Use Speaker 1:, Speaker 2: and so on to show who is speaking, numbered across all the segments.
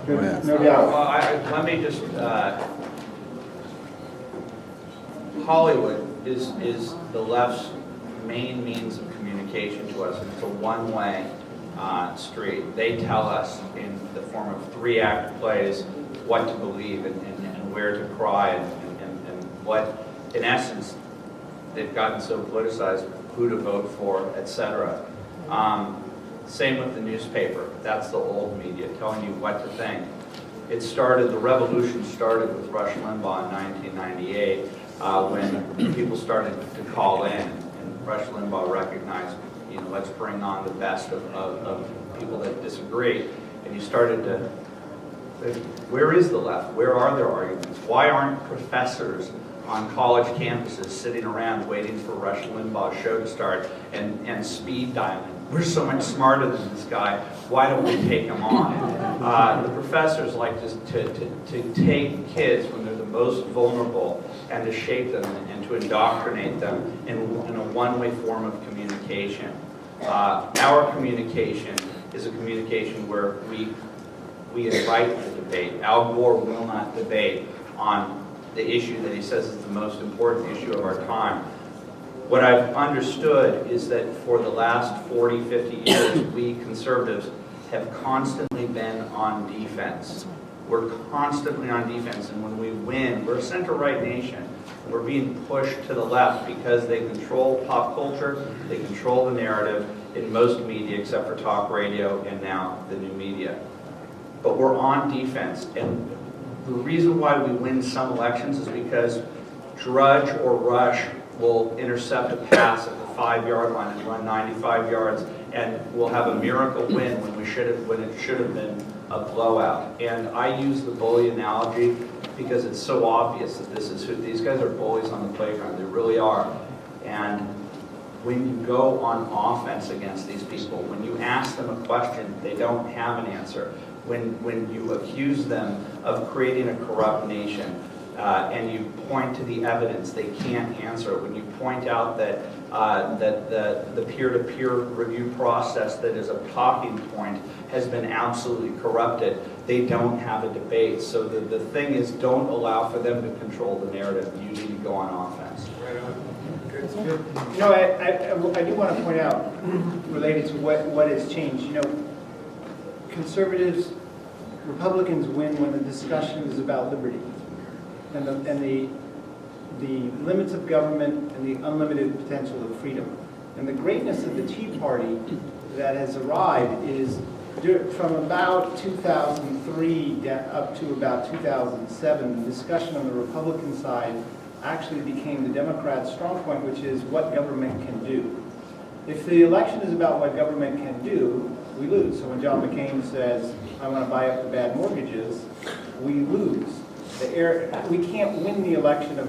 Speaker 1: No doubt.
Speaker 2: Well, let me just, Hollywood is the left's main means of communication to us, and it's a one-way street. They tell us in the form of 3-act plays what to believe and where to cry and what, in essence, they've gotten so politicized, who to vote for, etc. Same with the newspaper. That's the old media, telling you what to think. The revolution started with Rush Limbaugh in 1998 when people started to call in, and Rush Limbaugh recognized, let's bring on the best of people that disagree. And you started to say, where is the left? Where are their arguments? Why aren't professors on college campuses sitting around waiting for Rush Limbaugh's show to start and speed dialing? We're so much smarter than this guy. Why don't we take him on? The professors like to take kids when they're the most vulnerable and to shape them and to indoctrinate them in a one-way form of communication. Our communication is a communication where we invite the debate. Al Gore will not debate on the issue that he says is the most important issue of our time. What I've understood is that for the last 40, 50 years, we conservatives have constantly been on defense. We're constantly on defense, and when we win, we're a center-right nation. We're being pushed to the left because they control pop culture, they control the narrative in most media except for talk radio and now the new media. But we're on defense, and the reason why we win some elections is because Drudge or Rush will intercept a pass at the 5-yard line and run 95 yards, and we'll have a miracle win when it should have been a blowout. And I use the bully analogy because it's so obvious that these guys are bullies on the playground. They really are. And when you go on offense against these people, when you ask them a question, they don't have an answer. When you accuse them of creating a corrupt nation, and you point to the evidence, they can't answer. When you point out that the peer-to-peer review process that is a talking point has been absolutely corrupted, they don't have a debate. So the thing is, don't allow for them to control the narrative. You need to go on offense.
Speaker 1: Right on. Good. I do want to point out, related to what has changed, conservatives, Republicans win when the discussion is about liberty and the limits of government and the unlimited potential of freedom. And the greatness of the Tea Party that has arrived is from about 2003 up to about 2007, the discussion on the Republican side actually became the Democrats' strong point, which is what government can do. If the election is about what government can do, we lose. So when John McCain says, I want to buy up the bad mortgages, we lose. We can't win the election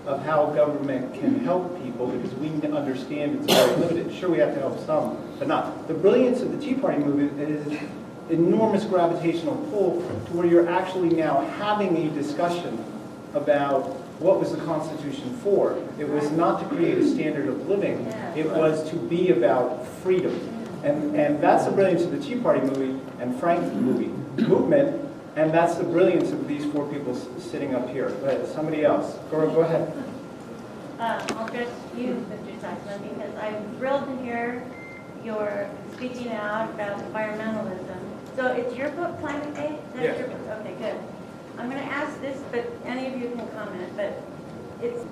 Speaker 1: of how government can help people because we understand it's very limited. Sure, we have to help some, but not. The brilliance of the Tea Party movement is enormous gravitational pull to where you're actually now having a discussion about what was the Constitution for. It was not to create a standard of living. It was to be about freedom. And that's the brilliance of the Tea Party movement, and that's the brilliance of these 4 people sitting up here. But somebody else, go ahead.
Speaker 3: I'll just use Mr. Sussman because I'm thrilled to hear your speaking out about environmentalism. So it's your book, Climate Day? That's your book? Okay, good. I'm going to ask this, but any of you can comment. But it's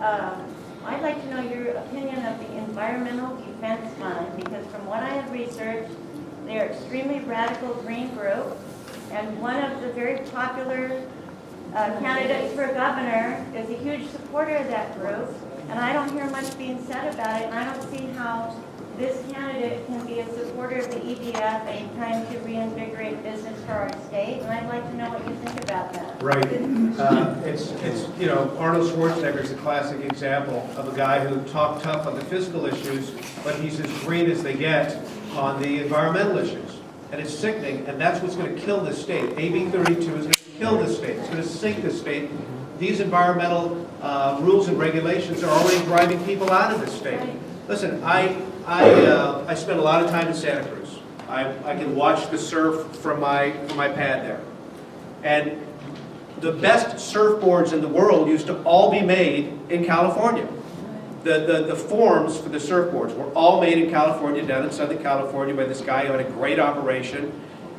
Speaker 3: I'd like to know your opinion of the Environmental Defense Fund, because from what I have researched, they're extremely radical green group, and one of the very popular candidates for governor is a huge supporter of that group, and I don't hear much being said about it, and I don't see how this candidate can be a supporter of the EDF and trying to reinvigorate business for our state, and I'd like to know what you think about that.
Speaker 4: Right. It's Arnold Schwarzenegger is a classic example of a guy who talked tough on the fiscal issues, but he's as green as they get on the environmental issues. And it's sickening, and that's what's going to kill this state. AB 32 is going to kill this state. It's going to sink this state. These environmental rules and regulations are already driving people out of this state. Listen, I spend a lot of time in Santa Cruz. I can watch the surf from my pad there. And the best surfboards in the world used to all be made in California. The forms for the surfboards were all made in California, down in Southern California, by this guy who had a great operation.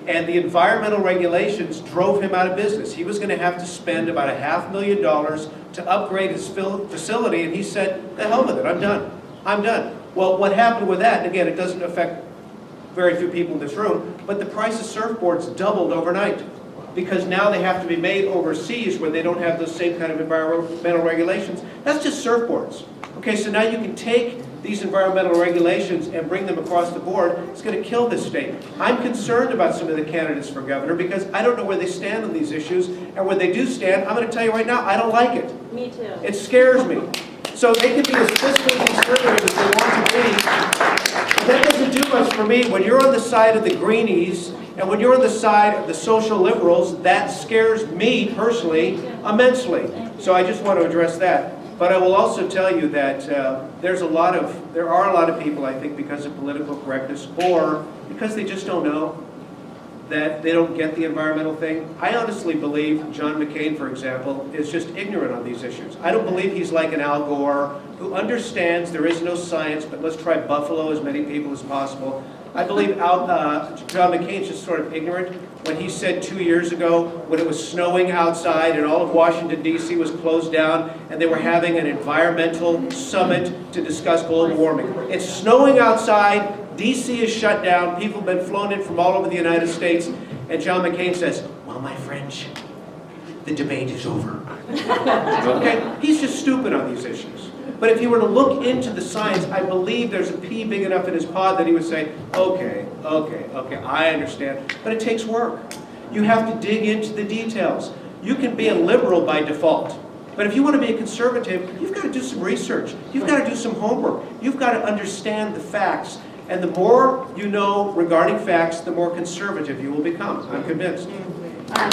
Speaker 4: And the environmental regulations drove him out of business. He was going to have to spend about $500,000 to upgrade his facility, and he said, the hell with it, I'm done. I'm done. Well, what happened with that, and again, it doesn't affect very few people in this room, but the price of surfboards doubled overnight, because now they have to be made overseas where they don't have those same kind of environmental regulations. That's just surfboards. Okay, so now you can take these environmental regulations and bring them across the board. It's going to kill this state. I'm concerned about some of the candidates for governor because I don't know where they stand on these issues, and where they do stand, I'm going to tell you right now, I don't like it.
Speaker 3: Me too.
Speaker 4: It scares me. So they can be as fiscally conservative as they want to be, but that doesn't do much for me. When you're on the side of the greenies, and when you're on the side of the social liberals, that scares me personally immensely. So I just want to address that. But I will also tell you that there are a lot of people, I think, because of political correctness or because they just don't know, that they don't get the environmental thing. I honestly believe John McCain, for example, is just ignorant on these issues. I don't believe he's like an Al Gore who understands there is no science, but let's try buffalo as many people as possible. I believe John McCain's just sort of ignorant when he said 2 years ago, when it was snowing outside and all of Washington, D.C. was closed down, and they were having an environmental summit to discuss global warming. It's snowing outside, D.C. is shut down, people have been flown in from all over the United States, and John McCain says, well, my friends, the debate is over. Okay? He's just stupid on these issues. But if he were to look into the science, I believe there's a pea big enough in his pod that he would say, okay, I understand. But it takes work. You have to dig into the details. You can be a liberal by default. But if you want to be a conservative, you've got to do some research. You've got to do some homework. You've got to understand the facts. And the more you know regarding facts, the more conservative you will become. I'm convinced.
Speaker 5: I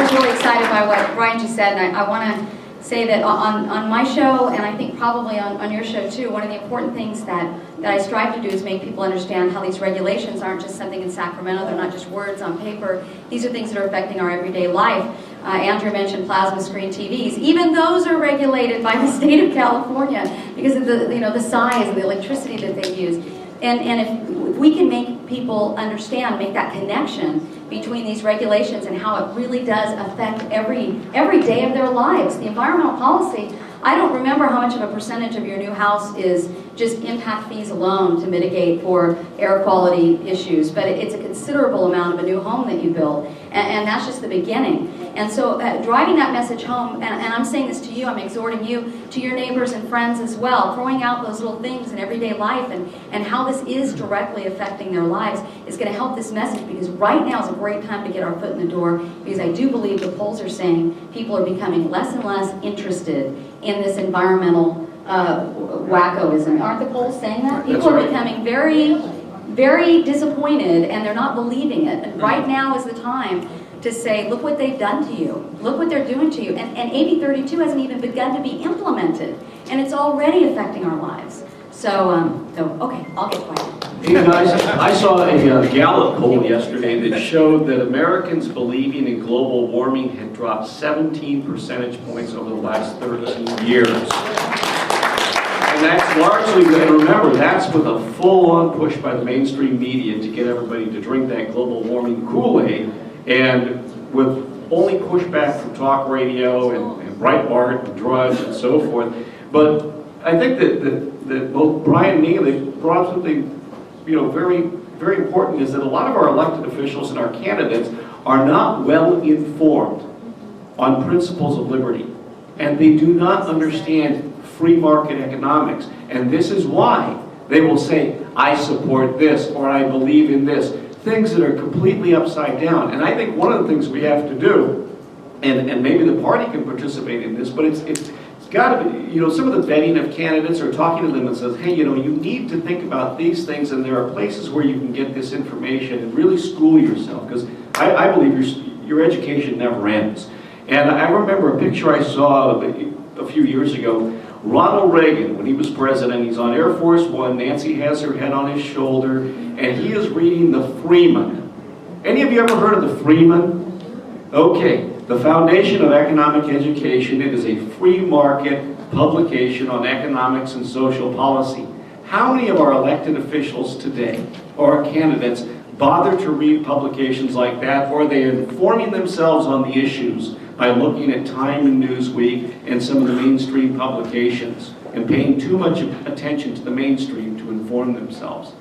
Speaker 5: was really excited by what Brian just said, and I want to say that on my show, and I think probably on your show too, one of the important things that I strive to do is make people understand how these regulations aren't just something in Sacramento, they're not just words on paper, these are things that are affecting our everyday life. Andrew mentioned plasma screen TVs. Even those are regulated by the state of California because of the size and the electricity that they use. And if we can make people understand, make that connection between these regulations and how it really does affect every day of their lives. The environmental policy, I don't remember how much of a percentage of your new house is just impact fees alone to mitigate for air quality issues, but it's a considerable amount of a new home that you build, and that's just the beginning. And so driving that message home, and I'm saying this to you, I'm exhorting you, to your neighbors and friends as well, throwing out those little things in everyday life and how this is directly affecting their lives is going to help this message, because right now is a great time to get our foot in the door, because I do believe the polls are saying people are becoming less and less interested in this environmental wackoism. Aren't the polls saying that? People are becoming very, very disappointed, and they're not believing it. And right now is the time to say, look what they've done to you. Look what they're doing to you. And AB 32 hasn't even begun to be implemented, and it's already affecting our lives. So okay, I'll get quiet.
Speaker 6: Hey guys, I saw a Gallup poll yesterday that showed that Americans believing in global warming had dropped 17 percentage points over the last 13 years. And that's largely, and remember, that's with a full-on push by the mainstream media to get everybody to drink that global warming Kool-Aid, and with only pushback from talk radio and Breitbart and Drudge and so forth. But I think that both Brian and Neil, they brought up something very, very important, is that a lot of our elected officials and our candidates are not well informed on principles of liberty, and they do not understand free market economics. And this is why they will say, I support this, or I believe in this, things that are completely upside down. And I think one of the things we have to do, and maybe the party can participate in this, but it's got to be, some of the vetting of candidates are talking to them and says, hey, you need to think about these things, and there are places where you can get this information and really school yourself, because I believe your education never ends. And I remember a picture I saw a few years ago. Ronald Reagan, when he was president, he's on Air Force One, Nancy has her head on his shoulder, and he is reading the Freeman. Any of you ever heard of the Freeman? Okay, the Foundation of Economic Education. It is a free market publication on economics and social policy. How many of our elected officials today, or candidates, bother to read publications like that, or are they informing themselves on the issues by looking at Time and Newsweek and some of the mainstream publications and paying too much attention to the mainstream to inform themselves?